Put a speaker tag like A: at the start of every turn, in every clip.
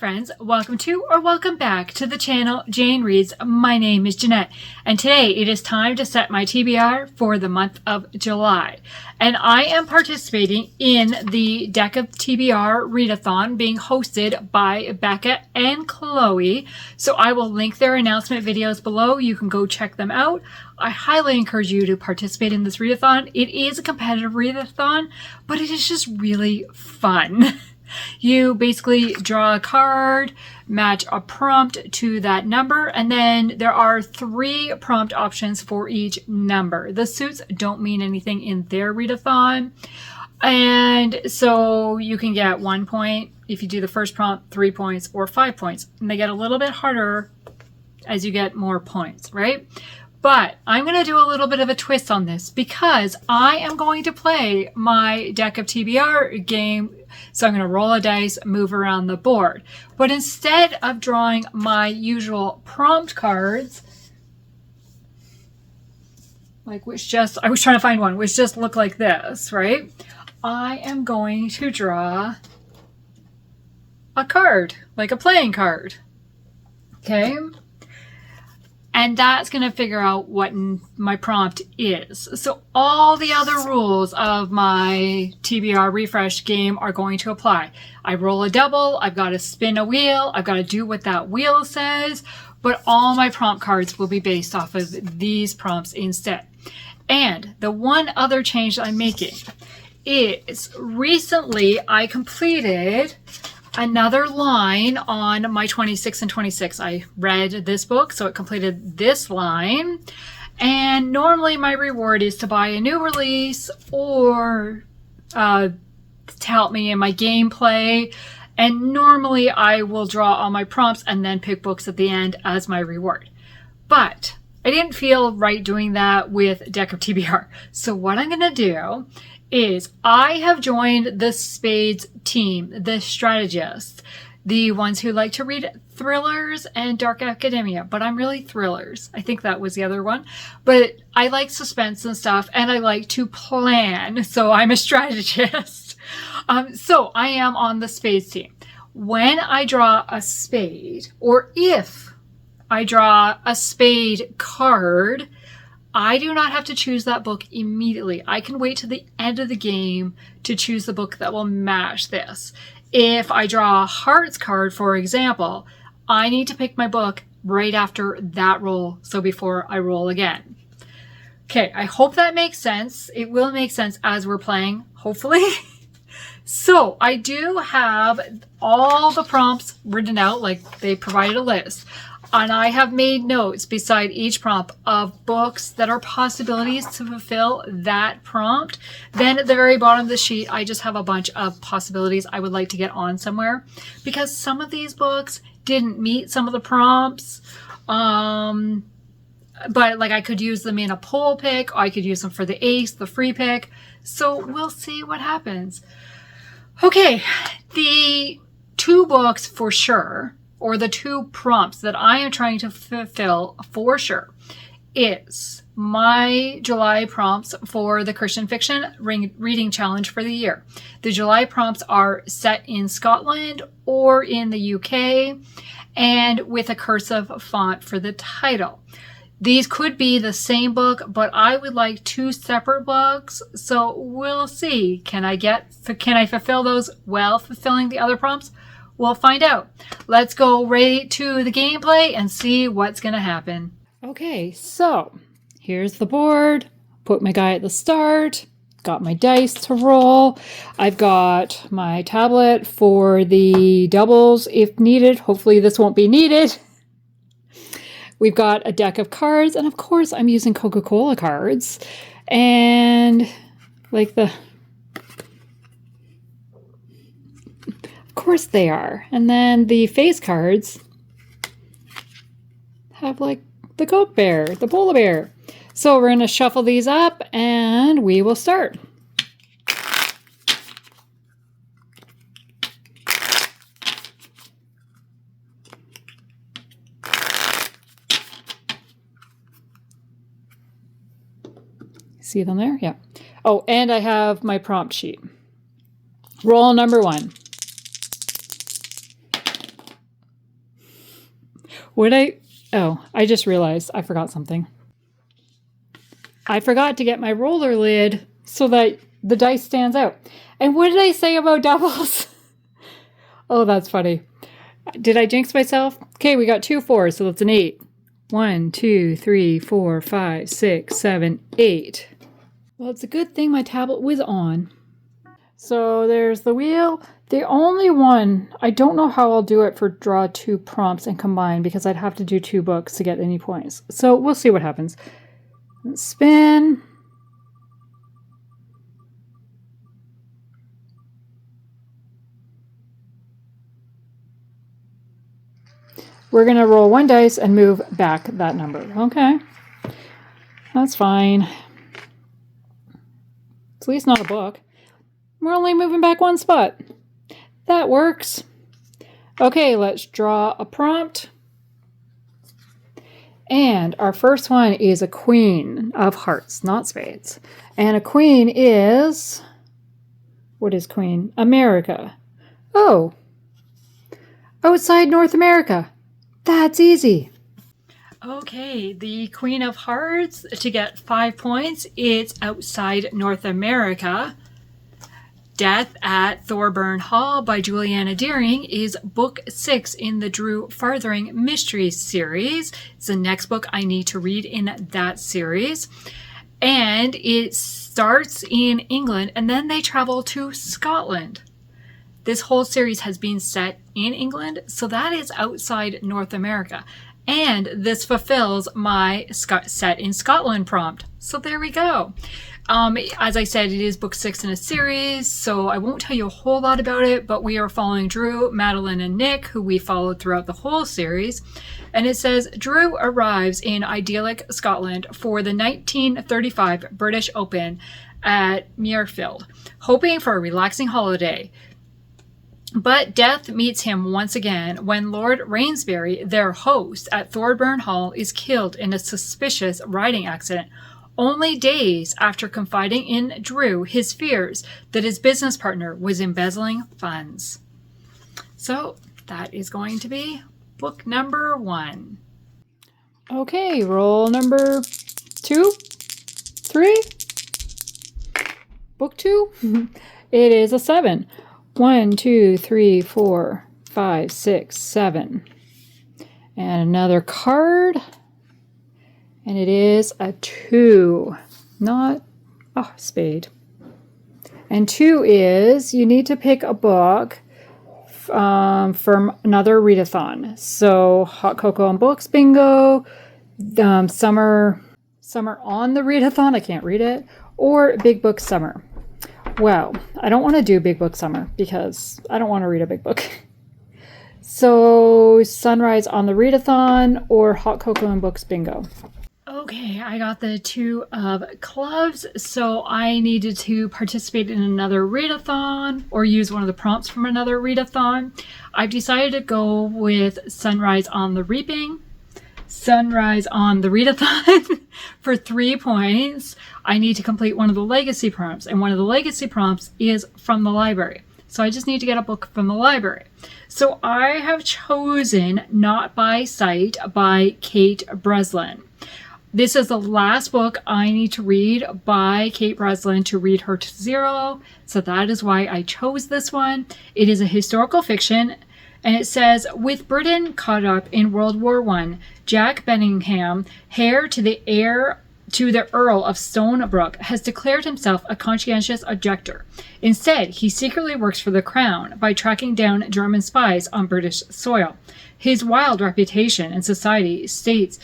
A: friends, welcome to or welcome back to the channel Jane Reads. My name is Jeanette and today it is time to set my TBR for the month of July. And I am participating in the Deck of TBR Readathon being hosted by Bekah and Chloe. So I will link their announcement videos below. You can go check them out. I highly encourage you to participate in this readathon. It is a competitive readathon, but it is just really fun. You basically draw a card, match a prompt to that number, and then there are 3 prompt options for each number. The suits don't mean anything in their readathon. And so you can get 1 point if you do the first prompt, 3 points, or 5 points. And they get a little bit harder as you get more points, right? But I'm going to do a little bit of a twist on this because I am going to play my Deck of TBR game. So I'm going to roll a dice, move around the board. But instead of drawing my usual prompt cards, I was trying to find one, which just look like this, right? I am going to draw a card, like a playing card. Okay? And that's going to figure out what my prompt is. So all the other rules of my TBR refresh game are going to apply. I roll a double, I've got to spin a wheel, I've got to do what that wheel says, but all my prompt cards will be based off of these prompts instead. And the one other change that I'm making is recently I completed another line on my 26 and 26. I read this book, so it completed this line. And normally my reward is to buy a new release or to help me in my gameplay. And normally I will draw all my prompts and then pick books at the end as my reward. But I didn't feel right doing that with Deck of TBR. So what I'm going to do is I have joined the Spades team, the strategists, the ones who like to read thrillers and dark academia, but I'm really thrillers. I think that was the other one. But I like suspense and stuff, and I like to plan, so I'm a strategist. So I am on the Spades team. When I draw a spade, or if I draw a spade card, I do not have to choose that book immediately. I can wait to the end of the game to choose the book that will match this. If I draw a hearts card, for example, I need to pick my book right after that roll, so before I roll again. Okay, I hope that makes sense. It will make sense as we're playing, hopefully. So I do have all the prompts written out, like they provided a list. And I have made notes beside each prompt of books that are possibilities to fulfill that prompt. Then at the very bottom of the sheet, I just have a bunch of possibilities I would like to get on somewhere. Because some of these books didn't meet some of the prompts. But like I could use them in a poll pick, or I could use them for the ace, the free pick. So we'll see what happens. Okay, the 2 books for sure, or the 2 prompts that I am trying to fulfill for sure, is my July prompts for the Christian Fiction Reading Challenge for the year. The July prompts are set in Scotland or in the UK and with a cursive font for the title. These could be the same book, but I would like 2 separate books, so we'll see. Can I fulfill those while fulfilling the other prompts? We'll find out. Let's go right to the gameplay and see what's going to happen. Okay, so here's the board. Put my guy at the start. Got my dice to roll. I've got my tablet for the doubles if needed. Hopefully this won't be needed. We've got a deck of cards, and of course I'm using Coca-Cola cards. And like the... Of course they are. And then the face cards have like the Coke bear, the polar bear. So we're going to shuffle these up and we will start. See them there? Yeah. Oh, and I have my prompt sheet. Roll number 1. Oh, I just realized I forgot something. I forgot to get my roller lid so that the dice stands out. And what did I say about doubles? Oh, that's funny. Did I jinx myself? Okay, we got 2 4s, so that's an 8. 1, 2, 3, 4, 5, 6, 7, 8. Well, it's a good thing my tablet was on. So there's the wheel. The only one, I don't know how I'll do it for draw 2 prompts and combine, because I'd have to do 2 books to get any points. So we'll see what happens. Spin. We're going to roll 1 dice and move back that number. Okay. That's fine. It's at least not a book. We're only moving back 1 spot. That works. Okay, let's draw a prompt. And our first one is a queen of hearts, not spades. And a queen is... What is queen? America. Oh. Outside North America. That's easy. Okay, the Queen of Hearts, to get 5 points, it's outside North America. Death at Thorburn Hall by Julianna is book 6 in the Drew Farthering Mysteries series. It's the next book I need to read in that series. And it starts in England and then they travel to Scotland. This whole series has been set in England, so that is outside North America. And this fulfills my set in Scotland prompt. So there we go. As I said, it is book 6 in a series, so I won't tell you a whole lot about it, but we are following Drew, Madeline, and Nick, who we followed throughout the whole series. And it says, Drew arrives in idyllic Scotland for the 1935 British Open at Muirfield, hoping for a relaxing holiday. But death meets him once again when Lord Rainsbury, their host at Thorburn Hall, is killed in a suspicious riding accident, only days after confiding in Drew his fears that his business partner was embezzling funds. So that is going to be book number 1. Okay, roll number 2, 3. Book 2. It is a 7. 1, 2, 3, 4, 5, 6, 7. And another card. And it is a 2. Not a spade. And 2 is you need to pick a book from another readathon. So Hot Cocoa and Books bingo, summer on the readathon, I can't read it, or Big Book Summer. Well, I don't want to do Big Book Summer because I don't want to read a big book. So Sunrise on the Readathon or Hot Cocoa and Books bingo. Okay, I got the 2 of clubs, so I needed to participate in another readathon or use one of the prompts from another readathon. I've decided to go with Sunrise on the Reaping. Sunrise on the Readathon for 3 points. I need to complete one of the legacy prompts, and one of the legacy prompts is from the library. So I just need to get a book from the library. So I have chosen Not by Sight by Kate Breslin. This is the last book I need to read by Kate Breslin to read her to 0. So that is why I chose this one. It is a historical fiction. And it says, with Britain caught up in World War I, Jack Benningham, heir to the Earl of Stonebrook, has declared himself a conscientious objector. Instead, he secretly works for the Crown by tracking down German spies on British soil. His wild reputation in society status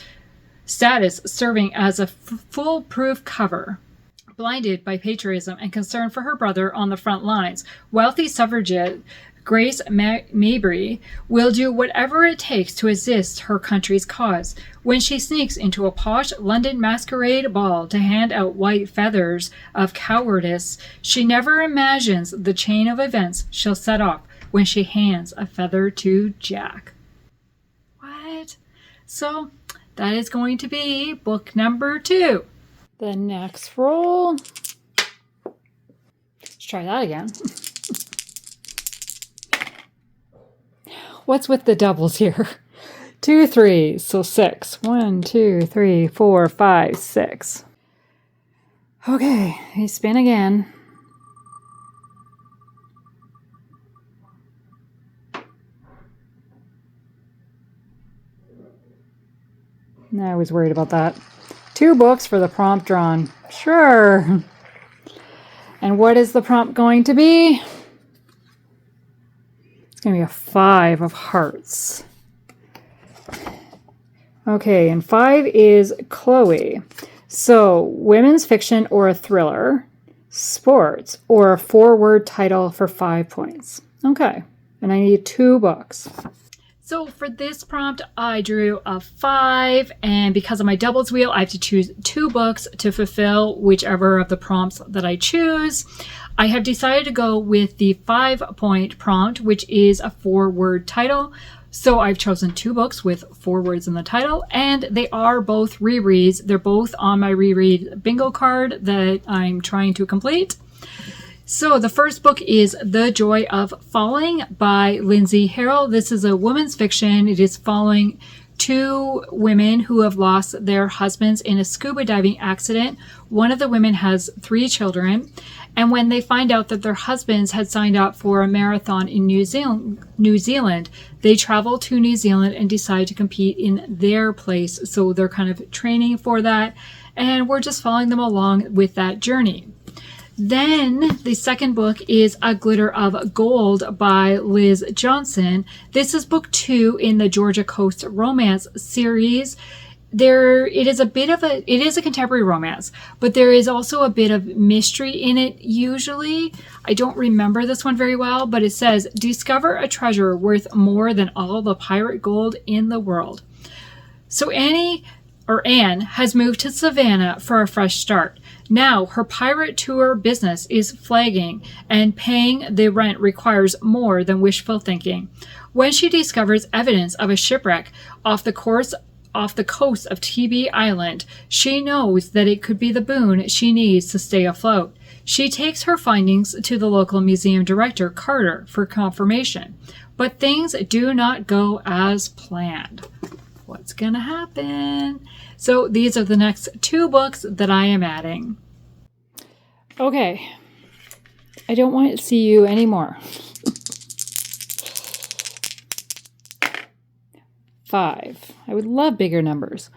A: serving as a foolproof cover. Blinded by patriotism and concern for her brother on the front lines, wealthy suffragette Grace Mabry will do whatever it takes to assist her country's cause. When she sneaks into a posh London masquerade ball to hand out white feathers of cowardice, she never imagines the chain of events she'll set off when she hands a feather to Jack. What? So that is going to be book number 2. The next roll. Let's try that again. What's with the doubles here? 2 threes, so 6. 1, 2, 3, 4, 5, 6. Okay, we spin again. I was worried about that. 2 books for the prompt drawn. Sure. And what is the prompt going to be? It's going to be a 5 of hearts. Okay, and 5 is Chloe. So, women's fiction or a thriller, sports, or a 4-word title for 5 points. Okay, and I need 2 books. So for this prompt, I drew a 5, and because of my doubles wheel, I have to choose 2 books to fulfill whichever of the prompts that I choose. I have decided to go with the 5-point prompt, which is a 4-word title. So I've chosen 2 books with 4 words in the title, and they are both rereads. They're both on my reread bingo card that I'm trying to complete. So the first book is The Joy of Falling by Lindsay Harrel. This is a women's fiction. It is following 2 women who have lost their husbands in a scuba diving accident. One of the women has 3 children. And when they find out that their husbands had signed up for a marathon in New Zealand, they travel to New Zealand and decide to compete in their place. So they're kind of training for that. And we're just following them along with that journey. Then the second book is A Glitter of Gold by Liz Johnson. This is book 2 in the Georgia Coast romance series. It is a contemporary romance, but there is also a bit of mystery in it usually. I don't remember this one very well, but it says, discover a treasure worth more than all the pirate gold in the world. So Anne has moved to Savannah for a fresh start. Now her pirate tour business is flagging, and paying the rent requires more than wishful thinking. When she discovers evidence of a shipwreck off the coast of TB Island, she knows that it could be the boon she needs to stay afloat. She takes her findings to the local museum director, Carter, for confirmation. But things do not go as planned. What's going to happen? So these are the next 2 books that I am adding. Okay. I don't want to see you anymore. 5. I would love bigger numbers.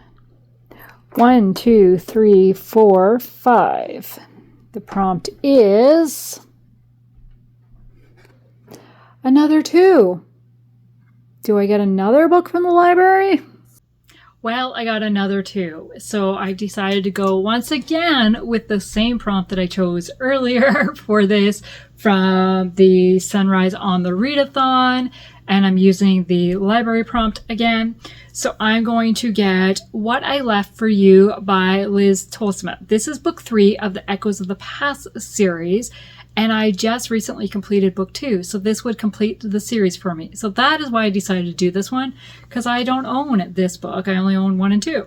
A: 1, 2, 3, 4, 5. The prompt is another 2. Do I get another book from the library? Well, I got another 2. So I decided to go once again with the same prompt that I chose earlier for this from the Sunrise on the Readathon. And I'm using the library prompt again. So I'm going to get What I Left for You by Liz Tolsma. This is book 3 of the Echoes of the Past series. And I just recently completed book 2. So this would complete the series for me. So that is why I decided to do this one, because I don't own this book. I only own 1 and 2.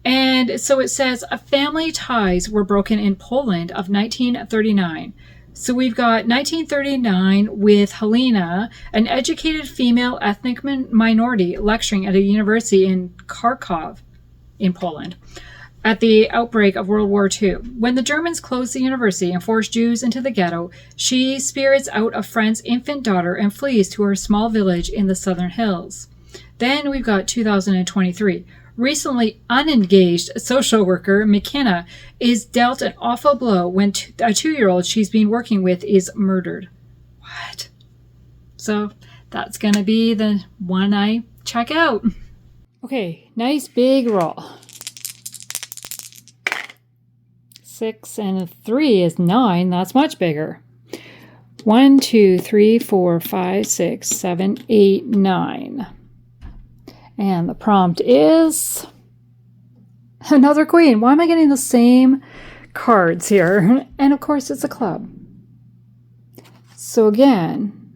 A: And so it says, family ties were broken in Poland of 1939. So we've got 1939 with Helena, an educated female ethnic minority lecturing at a university in Kharkov in Poland at the outbreak of World War II. When the Germans closed the university and forced Jews into the ghetto, she spirits out a friend's infant daughter and flees to her small village in the southern hills. Then we've got 2023. Recently unengaged social worker McKenna is dealt an awful blow when a 2-year-old she's been working with is murdered. What? So that's going to be the one I check out. Okay, nice big roll. 6 and a 3 is 9. That's much bigger. 1, 2, 3, 4, 5, 6, 7, 8, 9. And the prompt is another queen. Why am I getting the same cards here? And of course it's a club. So again,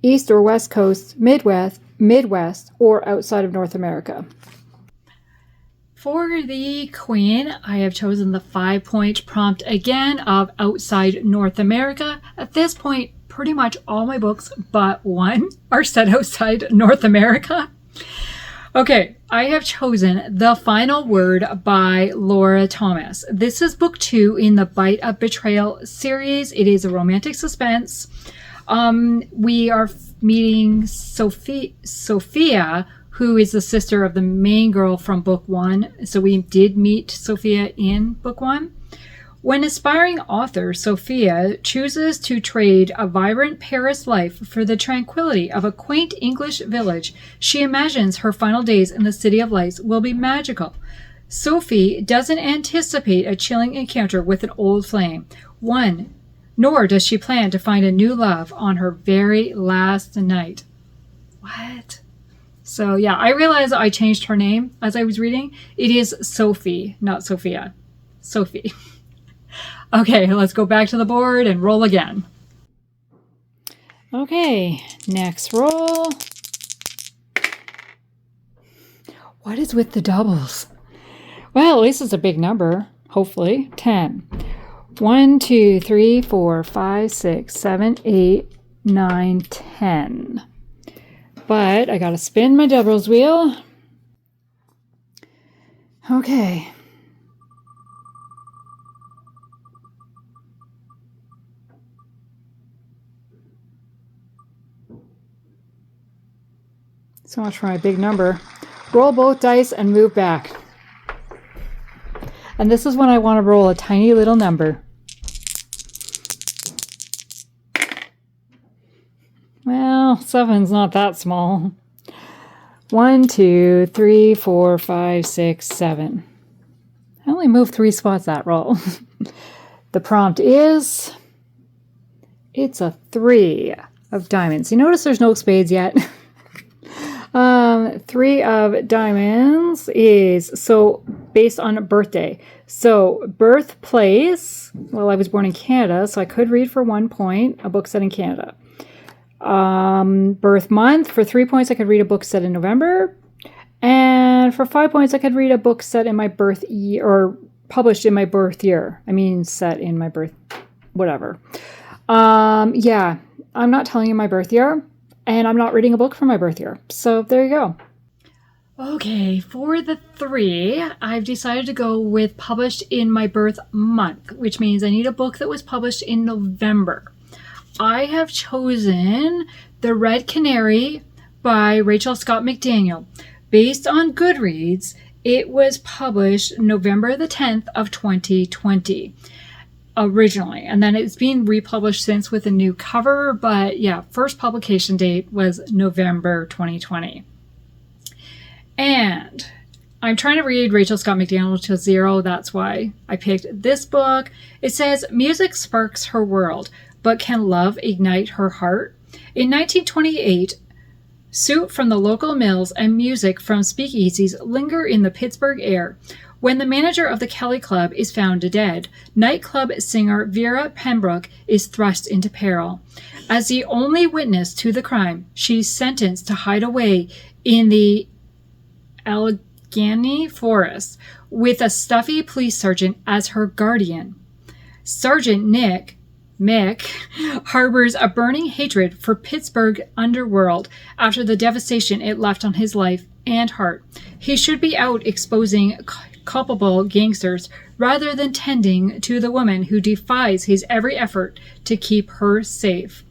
A: East or West Coast, Midwest, or outside of North America. For the queen, I have chosen the 5-point prompt again of outside North America. At this point, pretty much all my books but one are set outside North America. Okay, I have chosen The Final Word by Laura Thomas. This is book 2 in the Bite of Betrayal series. It is a romantic suspense. We are meeting Sophia, who is the sister of the main girl from book 1. So we did meet Sophia in book 1. When aspiring author Sophia chooses to trade a vibrant Paris life for the tranquility of a quaint English village, she imagines her final days in the City of Lights will be magical. Sophie doesn't anticipate a chilling encounter with an old flame, nor does she plan to find a new love on her very last night. What? So yeah, I realized I changed her name as I was reading. It is Sophie, not Sophia. Sophie. Okay, let's go back to the board and roll again. Okay, next roll. What is with the doubles? Well, at least it's a big number, hopefully. 10. 1, 2, 3, 4, 5, 6, 7, 8, 9, 10. But I gotta spin my doubles wheel. Okay. So much for my big number. Roll both dice and move back. And this is when I want to roll a tiny little number. Well, 7's not that small. 1, 2, 3, 4, 5, 6, 7. I only moved 3 spots that roll. The prompt is... It's a 3 of diamonds. You notice there's no spades yet. 3 of diamonds is so based on birthday. So birthplace, well, I was born in Canada, so I could read for 1 point a book set in Canada. Birth month, for 3 points I could read a book set in November. And for 5 points I could read a book set in my birth year, or published in my birth year. I mean set in my birth, whatever. Yeah, I'm not telling you my birth year. And I'm not reading a book for my birth year. So there you go. Okay, for the 3, I've decided to go with published in my birth month, which means I need a book that was published in November. I have chosen The Red Canary by Rachel Scott McDaniel. Based on Goodreads, it was published November the 10th of 2020. Originally, and then it's been republished since with a new cover, but yeah, first publication date was November 2020. And I'm trying to read Rachel Scott McDaniel to 0, that's why I picked this book. It says, music sparks her world, but can love ignite her heart? In 1928, soot from the local mills and music from speakeasies linger in the Pittsburgh air. When the manager of the Kelly Club is found dead, nightclub singer Vera Pembroke is thrust into peril. As the only witness to the crime, she's sentenced to hide away in the Allegheny Forest with a stuffy police sergeant as her guardian. Sergeant Mick harbors a burning hatred for Pittsburgh underworld after the devastation it left on his life and heart. He should be out exposing culpable gangsters rather than tending to the woman who defies his every effort to keep her safe.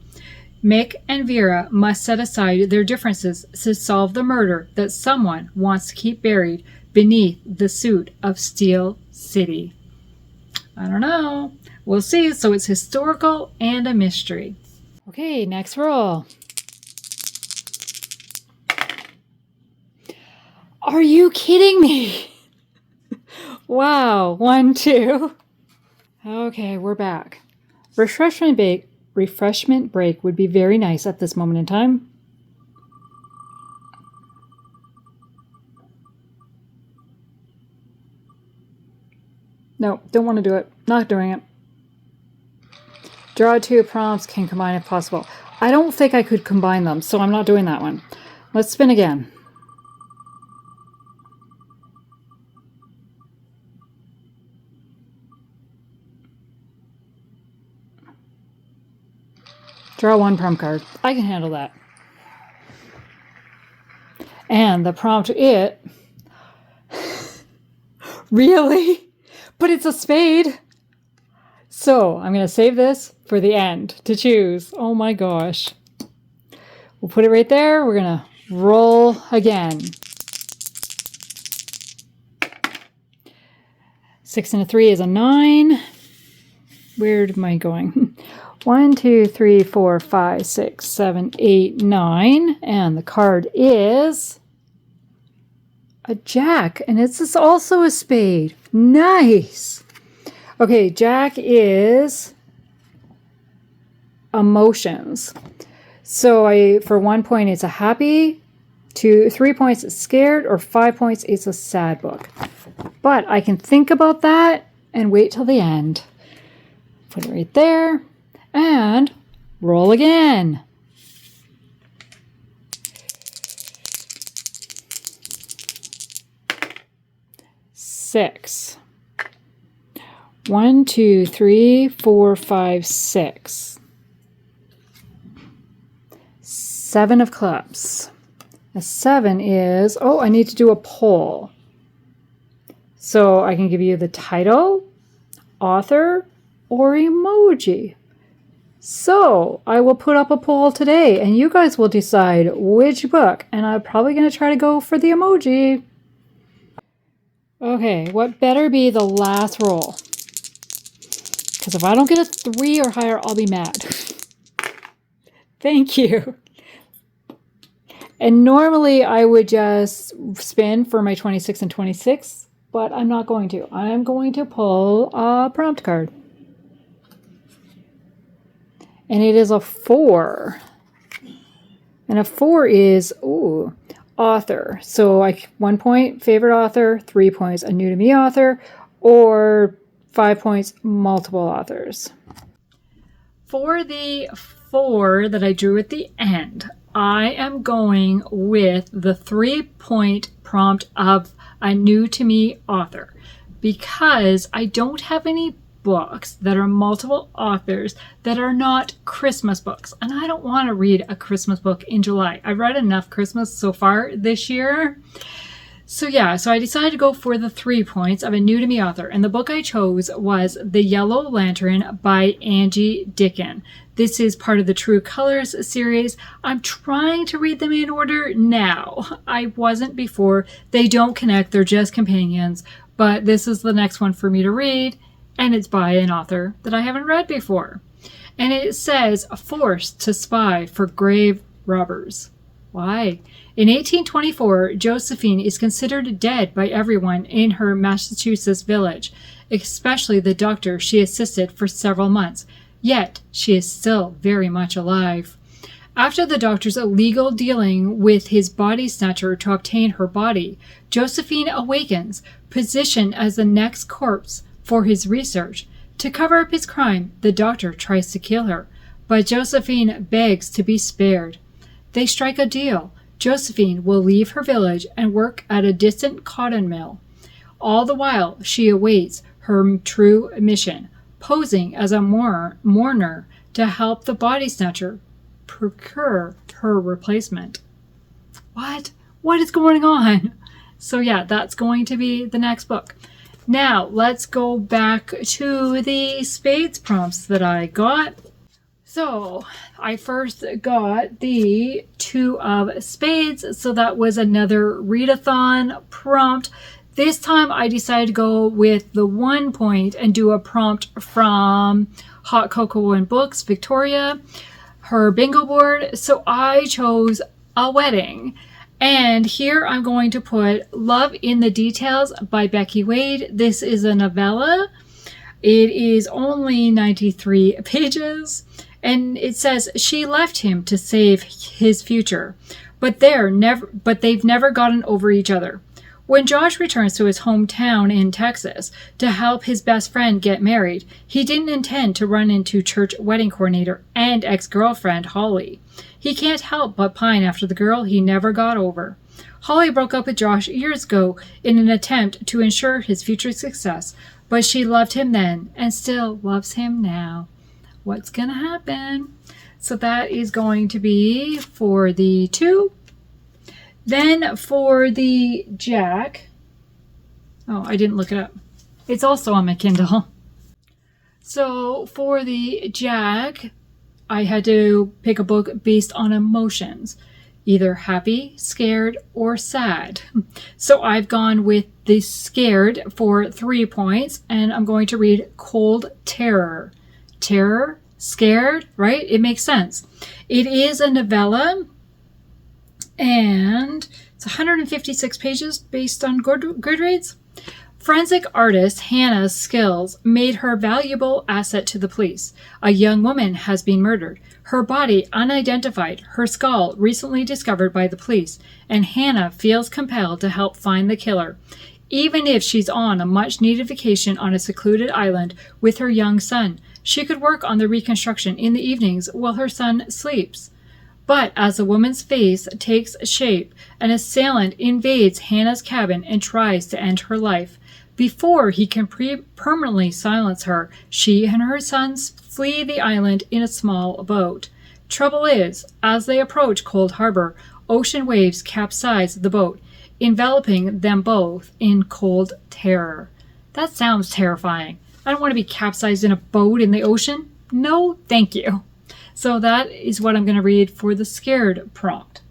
A: Mick and Vera must set aside their differences to solve the murder that someone wants to keep buried beneath the soot of Steel City. I don't know. We'll see. So it's historical and a mystery. Okay, next roll. Are you kidding me? Wow, 1, 2. Okay, we're back. Refreshment break would be very nice at this moment in time. No, don't want to do it. Not doing it. Draw 2 prompts, can combine if possible. I don't think I could combine them, so I'm not doing that one. Let's spin again. Draw one prompt card. I can handle that. And the prompt really? But it's a spade. So I'm going to save this for the end to choose. Oh my gosh. We'll put it right there. We're going to roll again. 6 and a 3 is a 9. Where am I going? 1, 2, 3, 4, 5, 6, 7, 8, 9. And the card is a jack. And it's also a spade. Nice. Okay, jack is emotions. So for 1 point, it's a happy. 3 points, it's scared. Or 5 points, it's a sad book. But I can think about that and wait till the end. Put it right there. And roll again. Six. 1, 2, 3, 4, 5, 6. 7 of clubs. A 7 is, oh, I need to do a poll. So I can give you the title, author, or emoji. So I will put up a poll today and you guys will decide which book. And I'm probably going to try to go for the emoji. Okay, what better be the last roll? Because if I don't get a 3 or higher, I'll be mad. Thank you. And normally I would just spin for my 26 and 26, but I'm not going to. I'm going to pull a prompt card. And it is a 4. And a 4 is, ooh, author. So 1 point, favorite author, 3 points, a new to me author, or 5 points, multiple authors. For the 4 that I drew at the end, I am going with the 3-point prompt of a new to me author because I don't have any books that are multiple authors that are not Christmas books. And I don't want to read a Christmas book in July. I've read enough Christmas so far this year. So I decided to go for the 3 points of a new to me author. And the book I chose was The Yellow Lantern by Angie Dicken. This is part of the True Colors series. I'm trying to read them in order now. I wasn't before. They don't connect. They're just companions. But this is the next one for me to read. And it's by an author that I haven't read before. And it says, forced to spy for grave robbers. Why? In 1824, Josephine is considered dead by everyone in her Massachusetts village, especially the doctor she assisted for several months. Yet, she is still very much alive. After the doctor's illegal dealing with his body snatcher to obtain her body, Josephine awakens, positioned as the next corpse for his research. To cover up his crime, the doctor tries to kill her, but Josephine begs to be spared. They strike a deal. Josephine will leave her village and work at a distant cotton mill. All the while, she awaits her true mission, posing as a mourner to help the body snatcher procure her replacement. What? What is going on? So that's going to be the next book. Now, let's go back to the spades prompts that I got. So, I first got the 2 of spades, so that was another readathon prompt. This time, I decided to go with the 1 point and do a prompt from Hot Cocoa and Books, Victoria, her bingo board. So, I chose a wedding. And here I'm going to put Love in the Details by Becky Wade. This is a novella. It is only 93 pages. And it says she left him to save his future. But they've never gotten over each other. When Josh returns to his hometown in Texas to help his best friend get married, he didn't intend to run into church wedding coordinator and ex-girlfriend Holly. He can't help but pine after the girl he never got over. Holly broke up with Josh years ago in an attempt to ensure his future success, but she loved him then and still loves him now. What's gonna happen? So that is going to be for the 2. Then for the Jack, oh, I didn't look it up. It's also on my Kindle. So for the Jack, I had to pick a book based on emotions, either happy, scared, or sad. So I've gone with the scared for 3 points, and I'm going to read Cold Terror. Terror, scared, right? It makes sense. It is a novella, and it's 156 pages based on Goodreads. Forensic artist Hannah's skills made her a valuable asset to the police. A young woman has been murdered. Her body unidentified, her skull recently discovered by the police, and Hannah feels compelled to help find the killer. Even if she's on a much-needed vacation on a secluded island with her young son, she could work on the reconstruction in the evenings while her son sleeps. But as the woman's face takes shape, an assailant invades Hannah's cabin and tries to end her life. Before he can permanently silence her, she and her sons flee the island in a small boat. Trouble is, as they approach Cold Harbor, ocean waves capsize the boat, enveloping them both in cold terror. That sounds terrifying. I don't want to be capsized in a boat in the ocean. No, thank you. So that is what I'm going to read for the scared prompt.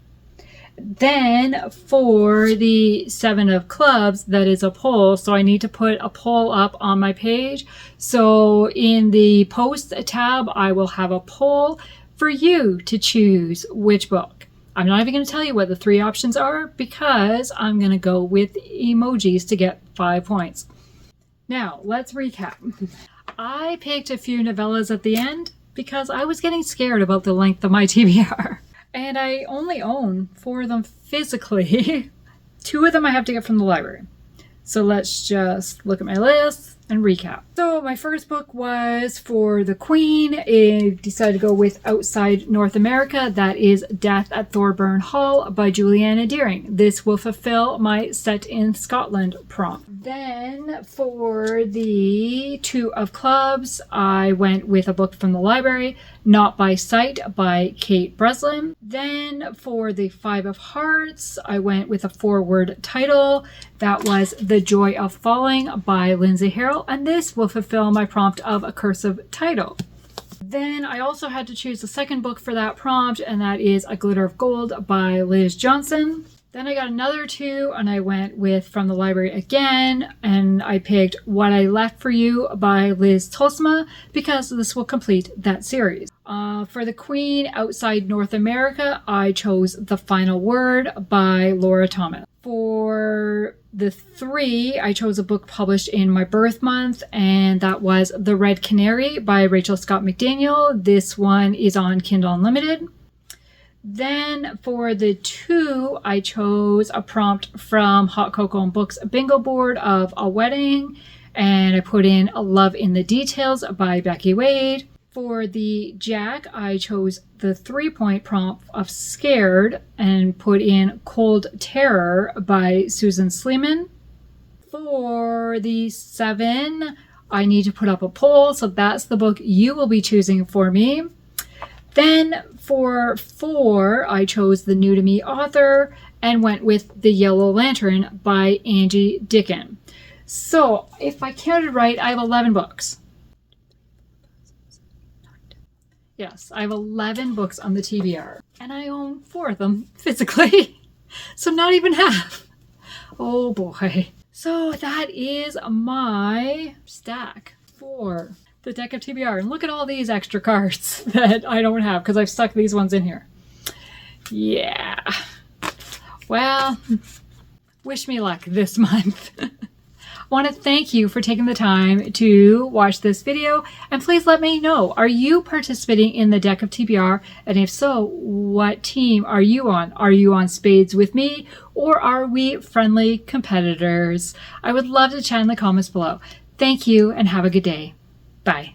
A: Then for the 7 of clubs, that is a poll. So I need to put a poll up on my page. So in the post tab, I will have a poll for you to choose which book. I'm not even going to tell you what the 3 options are because I'm going to go with emojis to get 5 points. Now, let's recap. I picked a few novellas at the end because I was getting scared about the length of my TBR. And I only own 4 of them physically. 2 of them I have to get from the library. So let's just look at my list and recap. So my first book was for the Queen. I decided to go with Outside North America. That is Death at Thorburn Hall by Julianna. This will fulfill my set in Scotland prompt. Then for the 2 of clubs, I went with a book from the library, Not by Sight by Kate Breslin. Then for the 5 of hearts, I went with a 4-word title. That was The Joy of Falling by Lindsay, Harrel, and this will fulfill my prompt of a cursive title. Then I also had to choose the second book for that prompt, and that is A Glitter of Gold by Liz Johnson. Then I got another 2, and I went with from the library again, and I picked What I Left for You by Liz Tolsma because this will complete that series. For the Queen, Outside North America, I chose The Final Word by Laura Thomas. For the 3, I chose a book published in my birth month, and that was The Red Canary by Rachel Scott McDaniel. This one is on Kindle Unlimited. Then for the 2, I chose a prompt from Hot Cocoa and Books bingo board of A Wedding, and I put in A Love in the Details by Becky Wade. For the Jack, I chose the 3-point prompt of Scared and put in Cold Terror by Susan Sleeman. For the 7, I need to put up a poll, so that's the book you will be choosing for me. Then for 4, I chose the new to me author and went with The Yellow Lantern by Angie Dicken. So if I counted right, I have 11 books. Yes, I have 11 books on the TBR, and I own 4 of them physically, so not even half. Oh boy. So that is my stack for the deck of TBR. And look at all these extra cards that I don't have because I've stuck these ones in here. Yeah. Well, wish me luck this month. I want to thank you for taking the time to watch this video, and please let me know, are you participating in the deck of TBR? And if so, what team are you on? Are you on spades with me, or are we friendly competitors? I would love to chat in the comments below. Thank you and have a good day. Bye.